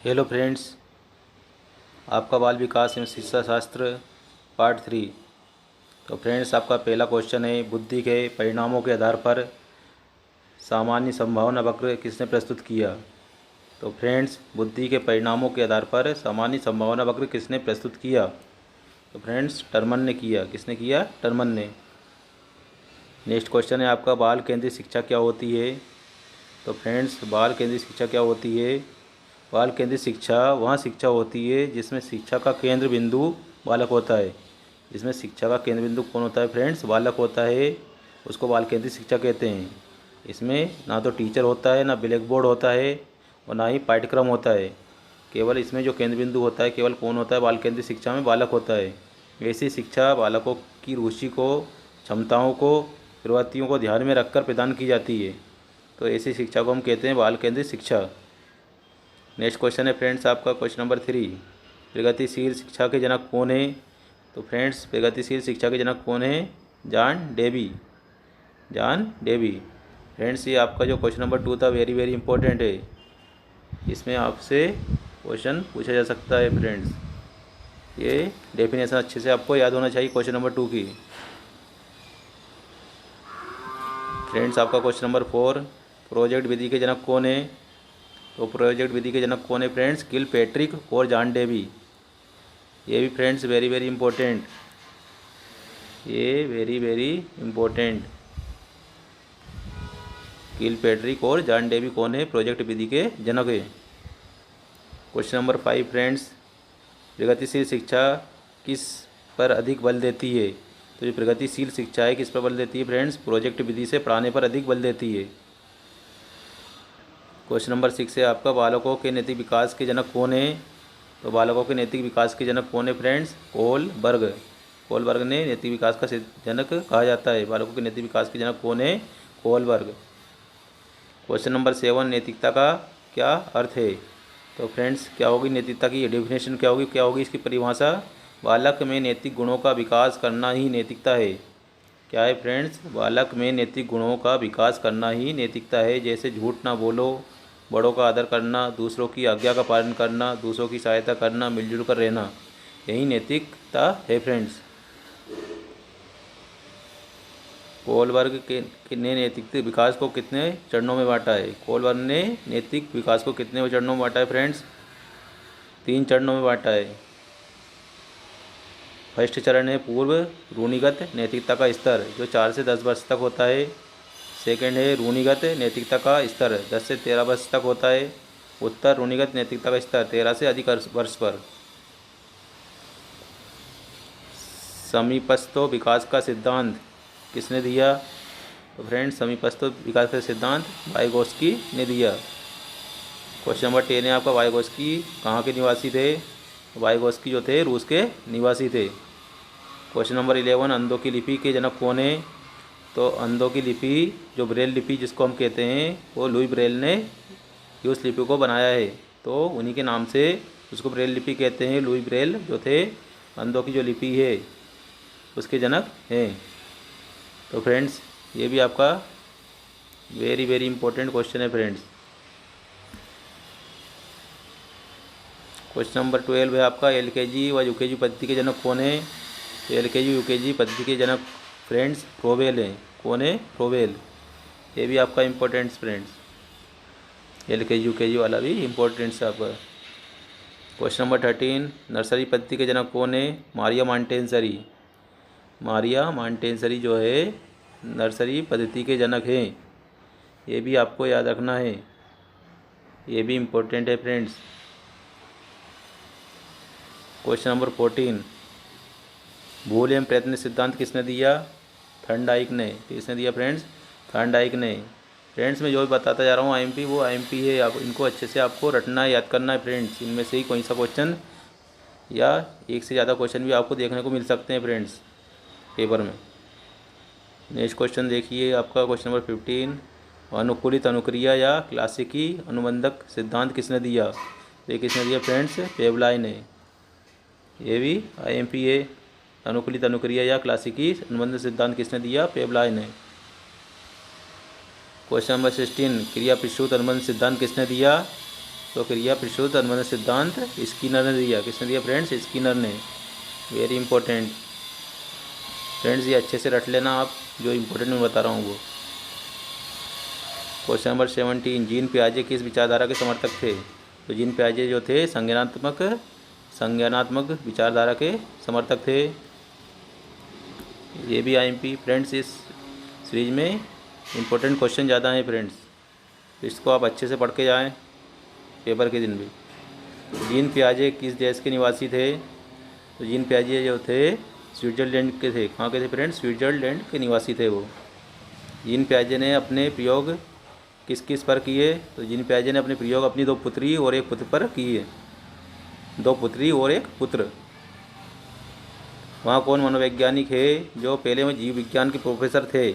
Hello friends, आपका बाल विकास एवं शिक्षा शास्त्र पार्ट 3। तो फ्रेंड्स, आपका पहला क्वेश्चन है, बुद्धि के परिणामों के आधार पर सामान्य संभावना वक्र किसने प्रस्तुत किया। तो फ्रेंड्स, बुद्धि के परिणामों के आधार पर सामान्य संभावना वक्र किसने प्रस्तुत किया। तो फ्रेंड्स, टर्मन ने किया। किसने किया? टर्मन ने। नेक्स्ट क्वेश्चन है आपका, बाल केंद्रित शिक्षा क्या होती है। तो फ्रेंड्स, बाल केंद्रित शिक्षा क्या होती है? बाल केंद्रित शिक्षा वह शिक्षा होती है जिसमें शिक्षा का केंद्र बिंदु बालक होता है। जिसमें शिक्षा का केंद्र बिंदु कौन होता है फ्रेंड्स? बालक होता है। उसको बाल केंद्रित शिक्षा कहते हैं। इसमें ना तो टीचर होता है, ना ब्लैक बोर्ड होता है, और ना ही पाठ्यक्रम होता है। केवल इसमें जो केंद्र बिंदु होता है, केवल कौन होता है? बाल केंद्रित शिक्षा में बालक होता है। ऐसी शिक्षा बालकों की रुचि को, क्षमताओं को, प्रवृत्तियों को ध्यान में रखकर प्रदान की जाती है। तो ऐसी शिक्षा को हम कहते हैं बाल केंद्रित शिक्षा। नेक्स्ट क्वेश्चन है फ्रेंड्स आपका क्वेश्चन नंबर 3, प्रगतिशील शिक्षा के जनक कौन है। तो फ्रेंड्स, प्रगतिशील शिक्षा के जनक कौन है? John Dewey. John Dewey. Friends, ये आपका जो क्वेश्चन नंबर 2 था, वेरी वेरी इंपॉर्टेंट है। इसमें आपसे क्वेश्चन पूछा जा सकता है फ्रेंड्स। ये डेफिनेशन अच्छे से आपको याद होना चाहिए क्वेश्चन नंबर 2 की। फ्रेंड्स, आपका क्वेश्चन नंबर 4, प्रोजेक्ट विधि के जनक कौन है। तो प्रोजेक्ट विधि के जनक कौन है फ्रेंड्स? किलपैट्रिक और जॉन डेवी। ये भी फ्रेंड्स वेरी वेरी इंपॉर्टेंट। ये वेरी वेरी इंपॉर्टेंट। किलपैट्रिक और जॉन डेवी कौन है? प्रोजेक्ट विधि के जनक है। क्वेश्चन नंबर 5 फ्रेंड्स, प्रगतिशील शिक्षा किस पर अधिक बल देती है। तो ये प्रगतिशील शिक्षा है, किस पर बल देती है फ्रेंड्स? प्रोजेक्ट विधि से पढ़ाने पर अधिक बल देती है। क्वेश्चन नंबर 6 है आपका, बालकों के नैतिक विकास के जनक कौन है। तो बालकों के नैतिक विकास के जनक कौन है फ्रेंड्स? कोलबर्ग। कोलबर्ग ने नैतिक विकास का जनक कहा जाता है। बालकों के नैतिक विकास के जनक कौन है? कोलबर्ग। क्वेश्चन नंबर 7, नैतिकता का क्या अर्थ है। तो फ्रेंड्स, क्या होगी नैतिकता की डेफिनेशन? क्या होगी? क्या होगी इसकी परिभाषा? बालक में नैतिक गुणों का विकास करना ही नैतिकता है। क्या है फ्रेंड्स? बालक में नैतिक गुणों का विकास करना ही नैतिकता है। जैसे झूठ ना बोलो, बड़ों का आदर करना, दूसरों की आज्ञा का पालन करना, दूसरों की सहायता करना, मिलजुल कर रहना, यही नैतिकता है फ्रेंड्स। कोलबर्ग के ने नैतिक विकास को कितने चरणों में बांटा है। कोलबर्ग ने नैतिक विकास को कितने चरणों में बांटा है फ्रेंड्स? 3 चरणों में बांटा है। फर्स्ट चरण है पूर्व रूढ़िगत नैतिकता का स्तर, जो 4 से 10 वर्ष तक होता है। सेकेंड है रूढ़िगत नैतिकता का स्तर, 10 से 13 वर्ष तक होता है। उत्तर रूढ़िगत नैतिकता का स्तर 13 से अधिक वर्ष पर। समीपस्थ विकास का सिद्धांत किसने दिया। तो फ्रेंड्स, समीपस्थ विकास का सिद्धांत वाइगोस्की ने दिया। क्वेश्चन नंबर 10 है आपका, वाइगोस्की कहाँ के निवासी थे। वाइगोस्की जो थे रूस के निवासी थे। क्वेश्चन नंबर 11, अंधों की लिपि के जनक कौन है। तो अंधों की लिपि, जो ब्रेल लिपि जिसको हम कहते हैं, वो लुई ब्रेल ने उस लिपि को बनाया है। तो उन्हीं के नाम से उसको ब्रेल लिपि कहते हैं। लुई ब्रेल जो थे, अंधों की जो लिपि है उसके जनक हैं। तो फ्रेंड्स, ये भी आपका वेरी वेरी इंपॉर्टेंट क्वेश्चन है फ्रेंड्स। क्वेश्चन नंबर 12 है आपका, एलकेजी व यूकेजी पद्धति के जनक कौन है। तो एलकेजी यूकेजी पद्धति के जनक फ्रेंड्स फ्रोबेल हैं। कौन है? फ्रोबेल। ये भी आपका इम्पोर्टेंट्स फ्रेंड्स। एलकेजी यूकेजी वाला भी इम्पोर्टेंट्स है आपका। क्वेश्चन नंबर 13, नर्सरी पद्धति के जनक कौन है। मारिया मॉन्टेसरी। मारिया मॉन्टेसरी जो है नर्सरी पद्धति के जनक हैं। ये भी आपको याद रखना है, ये भी इम्पोर्टेंट है फ्रेंड्स। क्वेश्चन नंबर 14, भूल एवं प्रयत्न सिद्धांत किसने दिया। थर्नडाइक ने। किसने दिया फ्रेंड्स? थर्नडाइक ने। फ्रेंड्स, मैं जो भी बताता जा रहा हूँ आईएमपी, वो आईएमपी है। आप इनको अच्छे से आपको रटना है, याद करना है फ्रेंड्स। इनमें से ही कोई सा क्वेश्चन या एक से ज़्यादा क्वेश्चन भी आपको देखने को मिल सकते हैं फ्रेंड्स पेपर में। नेक्स्ट क्वेश्चन देखिए आपका क्वेश्चन नंबर 15, अनुकूलित अनुक्रिया या क्लासिकी अनुबंधक सिद्धांत किसने दिया। ये किसने दिया फ्रेंड्स? पेवलाई ने। ये भी आईएमपी है। अनुकूलित अनुक्रिया या क्लासिकी अनुबंध सिद्धांत किसने दिया? पेवलाई ने। क्वेश्चन नंबर 16, क्रिया प्रसूत अनुबंध सिद्धांत किसने दिया। तो क्रिया प्रसूत अनुबंध सिद्धांत स्किनर ने दिया। किसने दिया फ्रेंड्स? स्किनर ने। वेरी इंपॉर्टेंट फ्रेंड्स, ये अच्छे से रट लेना आप, जो इम्पोर्टेंट मैं बता रहा हूँ वो। क्वेश्चन नंबर 17, जीन पियाजे किस विचारधारा के समर्थक थे? तो जीन पियाजे जो थे संज्ञानात्मक विचारधारा के समर्थक थे। ये भी आईएमपी फ्रेंड्स, इस सीरीज में इम्पोर्टेंट क्वेश्चन ज़्यादा हैं फ्रेंड्स, इसको आप अच्छे से पढ़ के जाएँ पेपर के दिन भी। जीन पियाजे किस देश के निवासी थे? तो जीन पियाजे जो थे स्विट्ज़रलैंड के थे। कहाँ के थे फ्रेंड्स? स्विट्ज़रलैंड के निवासी थे वो। जीन पियाजे ने अपने प्रयोग किस किस पर किए? तो जीन पियाजे ने अपने प्रयोग अपनी 2 पुत्री और 1 पुत्र पर किए। 2 पुत्री और 1 पुत्र। वहाँ कौन मनोवैज्ञानिक है जो पहले में जीव विज्ञान के प्रोफेसर थे,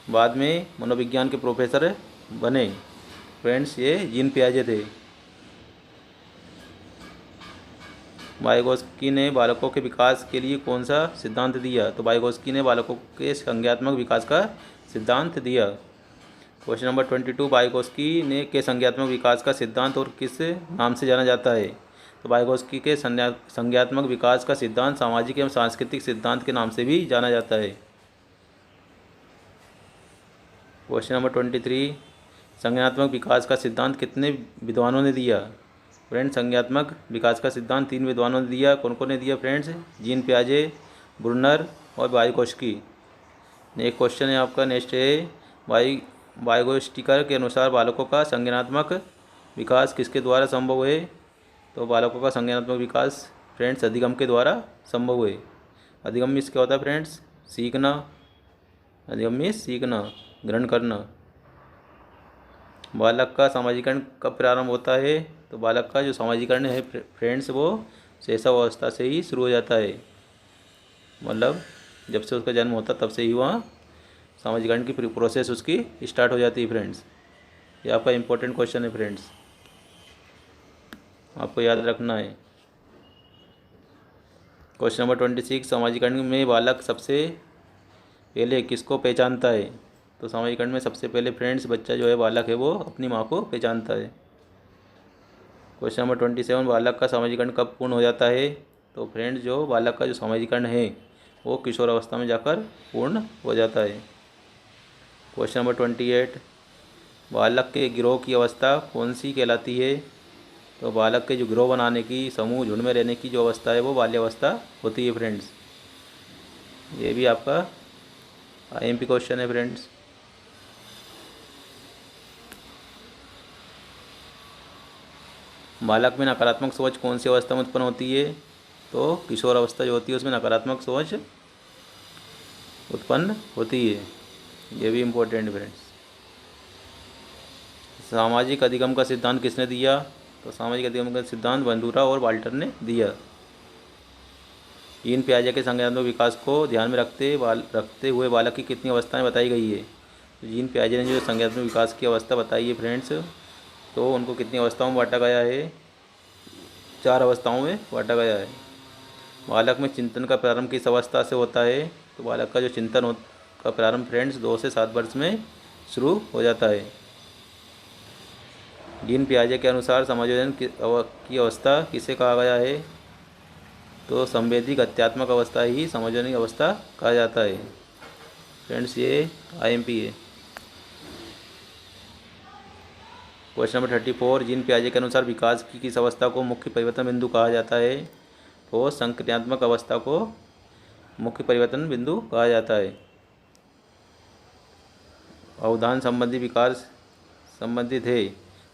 बाद में मनोविज्ञान के प्रोफेसर बने? फ्रेंड्स, ये जीन पियाजे थे। वाइगोस्की ने बालकों के विकास के लिए कौन सा सिद्धांत दिया? तो वाइगोस्की ने बालकों के संज्ञात्मक विकास का सिद्धांत दिया। क्वेश्चन नंबर 22, वाइगोस्की ने के संज्ञात्मक विकास का सिद्धांत और किस नाम से जाना जाता है? तो वाइगोस्की के संज्ञात्मक विकास का सिद्धांत सामाजिक एवं सांस्कृतिक सिद्धांत के नाम से भी जाना जाता है। क्वेश्चन नंबर 23, संज्ञानात्मक विकास का सिद्धांत कितने विद्वानों ने दिया? फ्रेंड्स, संज्ञानात्मक विकास का सिद्धांत 3 विद्वानों ने दिया। कौन कौन ने दिया फ्रेंड्स? जीन पियाजे, ब्रूनर और वाइगोस्की। नेक्स्ट क्वेश्चन है आपका, नेक्स्ट है वाइगोस्टिकर के अनुसार बालकों का संज्ञानात्मक विकास किसके द्वारा संभव है? तो बालकों का संज्ञानात्मक विकास फ्रेंड्स अधिगम के द्वारा संभव है। अधिगम मीन्स क्या होता है फ्रेंड्स? सीखना। अधिगम मीन्स सीखना, ग्रहण करना। बालक का सामाजिकरण कब प्रारंभ होता है? तो बालक का जो सामाजिकरण है फ्रेंड्स वो शैशवावस्था से ही शुरू हो जाता है। मतलब जब से उसका जन्म होता तब से ही वहाँ सामाजिकरण की प्रोसेस उसकी स्टार्ट हो जाती है फ्रेंड्स। ये आपका इम्पोर्टेंट क्वेश्चन है फ्रेंड्स, आपको याद रखना है। क्वेश्चन नंबर 26, सामाजिकरण में बालक सबसे पहले किसको पहचानता है? तो सामाजिकरण में सबसे पहले फ्रेंड्स बच्चा जो है बालक है वो अपनी माँ को पहचानता है। क्वेश्चन नंबर 27, बालक का सामाजिकरण कब पूर्ण हो जाता है? तो फ्रेंड्स जो बालक का जो सामाजिकरण है वो किशोर अवस्था में जाकर पूर्ण हो जाता है। क्वेश्चन नंबर 28, बालक के गिरोह की अवस्था कौन सी कहलाती है? तो बालक के जो गिरोह बनाने की, समूह झुंड में रहने की जो अवस्था है वो बाल्यावस्था होती है फ्रेंड्स। ये भी आपका आईएमपी क्वेश्चन है फ्रेंड्स। बालक में नकारात्मक सोच कौन सी अवस्था में उत्पन्न होती है? तो किशोर अवस्था जो होती है उसमें नकारात्मक सोच उत्पन्न होती है। ये भी इम्पोर्टेंट फ्रेंड्स। सामाजिक अधिगम का सिद्धांत किसने दिया? तो सामाजिक अधिगम का सिद्धांत बंदूरा और वाल्टर ने दिया। जीन पियाजे के संज्ञानात्मक विकास को ध्यान में रखते हुए बालक की कितनी अवस्थाएं बताई गई है? तो जीन पियाजे ने जो संज्ञानात्मक विकास की अवस्था बताई है फ्रेंड्स, तो उनको कितनी अवस्थाओं में बांटा गया है? 4 अवस्थाओं में बांटा गया है। बालक में चिंतन का प्रारंभ किस अवस्था से होता है? तो बालक का जो चिंतन का प्रारंभ फ्रेंड्स 2 से 7 वर्ष में शुरू हो जाता है। जीन पियाजे के अनुसार समायोजन की अवस्था किसे कहा गया है? तो संवेदी गत्यात्मक अवस्था ही समायोजन की अवस्था कहा जाता है फ्रेंड्स। ये आईएमपी है। क्वेश्चन नंबर 34, जीन पियाजे के अनुसार विकास की किस अवस्था को मुख्य परिवर्तन बिंदु कहा जाता है? तो संक्रियात्मक अवस्था को मुख्य परिवर्तन बिंदु कहा जाता है। अवधान संबंधी विकार संबंधित है,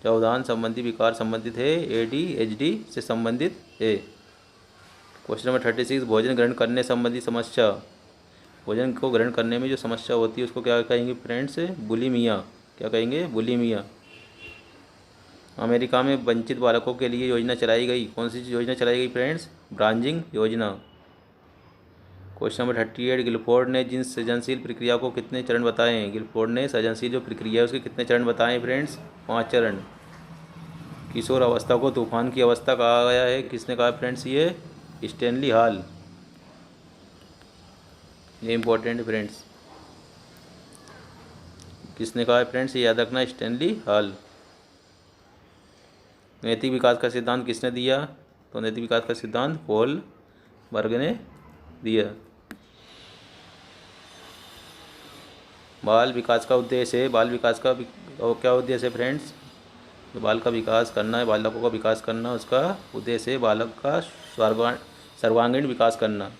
जो अवधान संबंधी विकार संबंधित है ADHD से संबंधित है। क्वेश्चन नंबर 36, भोजन ग्रहण करने संबंधी समस्या। भोजन को ग्रहण करने में जो समस्या होती है उसको क्या कहेंगे फ्रेंड्स? बुलिमिया। क्या कहेंगे? बुलिमिया। अमेरिका में वंचित बालकों के लिए योजना चलाई गई। कौन सी योजना चलाई गई फ्रेंड्स? ब्रांजिंग योजना। क्वेश्चन नंबर 38, गिलफोर्ड ने जिन सृजनशील प्रक्रिया को कितने चरण बताए हैं? गिलफोर्ड ने सृजनशील जो प्रक्रिया है उसके कितने चरण बताए हैं फ्रेंड्स? 5 चरण। किशोर अवस्था को तूफान की अवस्था कहा गया है। किसने कहा फ्रेंड्स? ये स्टैनली हॉल। ये इंपॉर्टेंट है फ्रेंड्स, किसने कहा है फ्रेंड्स? ये याद रखना, स्टैनली हॉल। नैतिक विकास का सिद्धांत किसने दिया? तो नैतिक विकास का सिद्धांत पॉल वर्ग ने दिया। बाल विकास का उद्देश्य है, बाल विकास का क्या उद्देश्य है फ्रेंड्स? जो बाल का विकास करना है, बालकों का विकास करना, उसका उद्देश्य है बालक का सर्वांगीण विकास करना।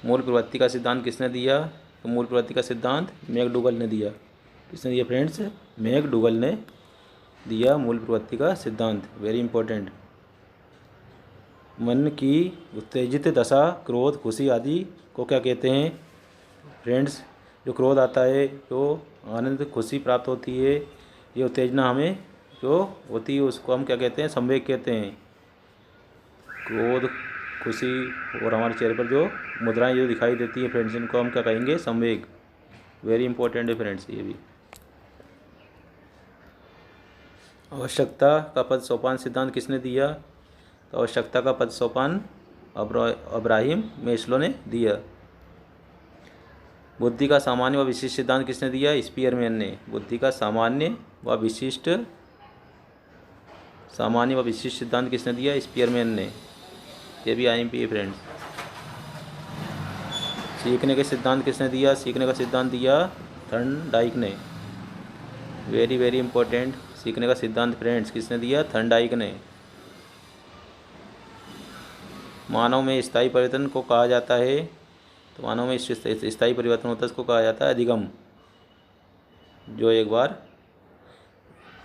मूल प्रवृत्ति का सिद्धांत किसने दिया? तो मूल प्रवृत्ति का सिद्धांत मैकडूगल ने दिया। किसने दिया फ्रेंड्स? मैकडूगल ने दिया मूल प्रवृत्ति का सिद्धांत। Very important. मन की उत्तेजित दशा, क्रोध, खुशी आदि को क्या कहते हैं फ्रेंड्स? जो क्रोध आता है, जो आनंद खुशी प्राप्त होती है, ये उत्तेजना हमें जो होती है उसको हम क्या कहते हैं? संवेग कहते हैं। क्रोध, खुशी और हमारे चेहरे पर जो मुद्राएं जो दिखाई देती है फ्रेंड्स, इनको हम क्या कहेंगे? संवेग। वेरी इंपॉर्टेंट है फ्रेंड्स ये भी। आवश्यकता का पद सोपान सिद्धांत किसने दिया? तो आवश्यकता का पद सोपान अब्राहिम मेस्लो ने दिया। बुद्धि का सामान्य व विशिष्ट सिद्धांत किसने दिया? स्पीयरमैन ने। बुद्धि का सामान्य व विशिष्ट सिद्धांत किसने दिया? स्पीयरमैन ने। ये भी IMP है फ्रेंड्स। सीखने के सिद्धांत किसने दिया? सीखने का सिद्धांत दिया थर्नडाइक ने। Very very important. सीखने का सिद्धांत फ्रेंड्स किसने दिया? थर्नडाइक ने। मानव में स्थायी परिवर्तन को कहा जाता है, तो मानव में स्थायी परिवर्तन होता है उसको कहा जाता है अधिगम। जो एक बार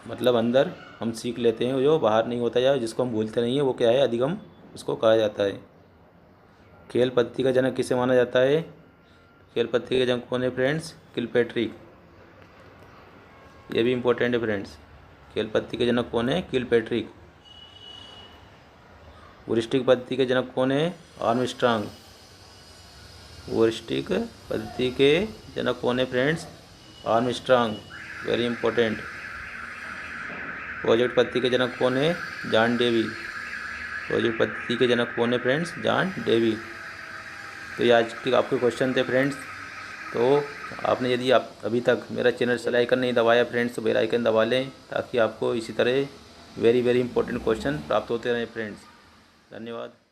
मतलब अंदर हम सीख लेते हैं, जो बाहर नहीं होता या जिसको हम भूलते नहीं है, वो क्या है? अधिगम उसको कहा जाता है। खेल पद्धति का जनक किसे माना जाता है? खेल पद्धति के जनक कौन है फ्रेंड्स? किलपैट्रिक। ये भी इंपॉर्टेंट है फ्रेंड्स। खेल पद्धति के जनक कौन है? किलपैट्रिक। वुरिस्टिक पद्धति के जनक कौन है? आर्मस्ट्रांग। वुरिस्टिक पद्धति के जनक कौन है friends? Armstrong. Very important. Project पद्धति के जनक कौन है? John Dewey. प्रोजेक्ट पद्धति के जनक कौन है फ्रेंड्स? John Dewey. तो ये आज के आपके क्वेश्चन थे फ्रेंड्स। तो आपने यदि आप अभी तक मेरा चैनल बेल आइकन नहीं दबाया फ्रेंड्स, तो बेल आइकन दबा लें, ताकि आपको इसी तरह वेरी वेरी इंपॉर्टेंट क्वेश्चन प्राप्त होते रहें फ्रेंड्स। धन्यवाद।